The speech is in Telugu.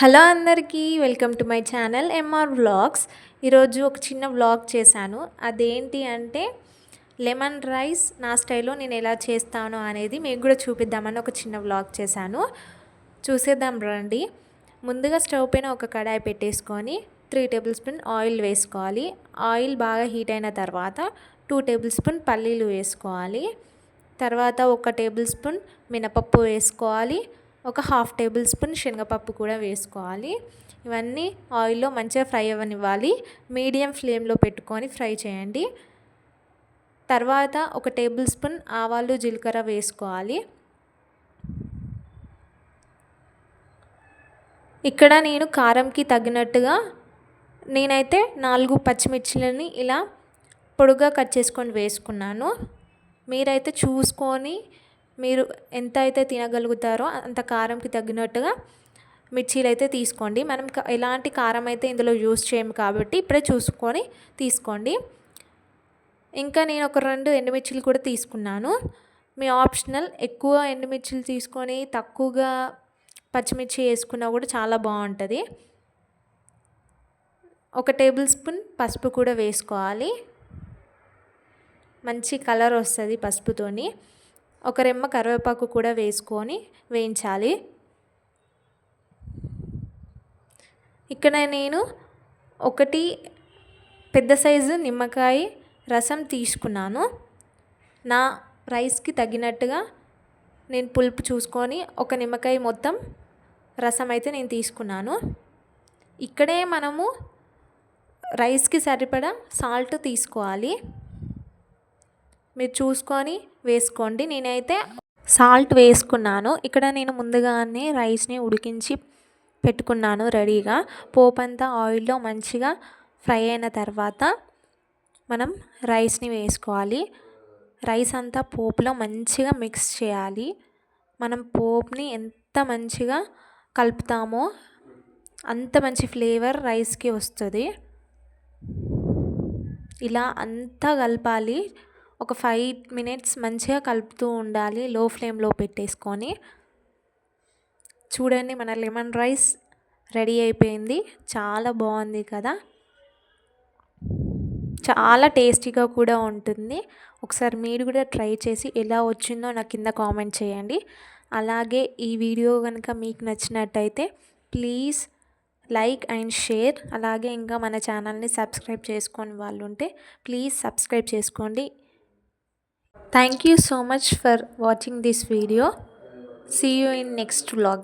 హలో అందరికీ welcome to my channel MR vlogs. ఈరోజు ఒక చిన్న వ్లాగ్ చేశాను. అదేంటి అంటే లెమన్ రైస్ నా స్టైల్లో నేను ఎలా చేస్తాను అనేది మీకు కూడా చూపిద్దామని ఒక చిన్న వ్లాగ్ చేశాను. చూసేద్దాం రండి. ముందుగా స్టవ్ పైన ఒక కడాయి పెట్టేసుకొని 3 టేబుల్ స్పూన్ ఆయిల్ వేసుకోవాలి. ఆయిల్ బాగా హీట్ అయిన తర్వాత 2 టేబుల్ స్పూన్ పల్లీలు వేసుకోవాలి. తర్వాత 1 టేబుల్ స్పూన్ మినపప్పు వేసుకోవాలి. ఒక 1/2 టేబుల్ స్పూన్ శనగపప్పు కూడా వేసుకోవాలి. ఇవన్నీ ఆయిల్లో మంచిగా ఫ్రై అవ్వనివ్వాలి. మీడియం ఫ్లేమ్లో పెట్టుకొని ఫ్రై చేయండి. తర్వాత 1 టేబుల్ స్పూన్ ఆవాలు జీలకర్ర వేసుకోవాలి. ఇక్కడ నేను కారంకి తగినట్టుగా నేనైతే 4 పచ్చిమిర్చిలని ఇలా పొడుగా కట్ చేసుకొని వేసుకున్నాను. మీరైతే చూసుకొని మీరు ఎంత అయితే తినగలుగుతారో అంత కారంకి తగ్గినట్టుగా మిర్చీలు అయితే తీసుకోండి. మనం ఎలాంటి కారం అయితే ఇందులో యూస్ చేయము కాబట్టి ఇప్పుడే చూసుకొని తీసుకోండి. ఇంకా నేను ఒక 2 ఎండుమిర్చిలు కూడా తీసుకున్నాను. మీ ఆప్షనల్. ఎక్కువ ఎండుమిర్చిలు తీసుకొని తక్కువగా పచ్చిమిర్చి వేసుకున్నా కూడా చాలా బాగుంటుంది. 1 టేబుల్ స్పూన్ పసుపు కూడా వేసుకోవాలి. మంచి కలర్ వస్తుంది పసుపుతోని. 1 రెమ్మ కరివేపాకు కూడా వేసుకొని వేయించాలి. ఇక్కడ నేను 1 పెద్ద సైజు నిమ్మకాయ రసం తీసుకున్నాను. నా రైస్కి తగినట్టుగా నేను పులుపు చూసుకొని 1 నిమ్మకాయ మొత్తం రసం అయితే నేను తీసుకున్నాను. ఇక్కడే మనము రైస్కి సరిపడా సాల్ట్ తీసుకోవాలి. మీరు చూసుకొని వేసుకోండి. నేనైతే సాల్ట్ వేసుకున్నాను. ఇక్కడ నేను ముందుగానే రైస్ని ఉడికించి పెట్టుకున్నాను రెడీగా. పోపు అంతా ఆయిల్లో మంచిగా ఫ్రై అయిన తర్వాత మనం రైస్ని వేసుకోవాలి. రైస్ అంతా పోపులో మంచిగా మిక్స్ చేయాలి. మనం పోపుని ఎంత మంచిగా కలుపుతామో అంత మంచి ఫ్లేవర్ రైస్కి వస్తుంది. ఇలా అంతా కలపాలి. ఒక 5 మినిట్స్ మంచిగా కలుపుతూ ఉండాలి లో ఫ్లేమ్లో పెట్టేసుకొని. చూడండి, మన లెమన్ రైస్ రెడీ అయిపోయింది. చాలా బాగుంది కదా. చాలా టేస్టీగా కూడా ఉంటుంది. ఒకసారి మీరు కూడా ట్రై చేసి ఎలా వచ్చిందో నాకు కింద కామెంట్ చేయండి. అలాగే ఈ వీడియో కనుక మీకు నచ్చినట్టయితే ప్లీజ్ లైక్ అండ్ షేర్. అలాగే ఇంకా మన ఛానల్ని సబ్స్క్రైబ్ చేసుకొని వాళ్ళు ఉంటే ప్లీజ్ సబ్స్క్రైబ్ చేసుకోండి. Thank you so much for watching this video. See you in next vlog.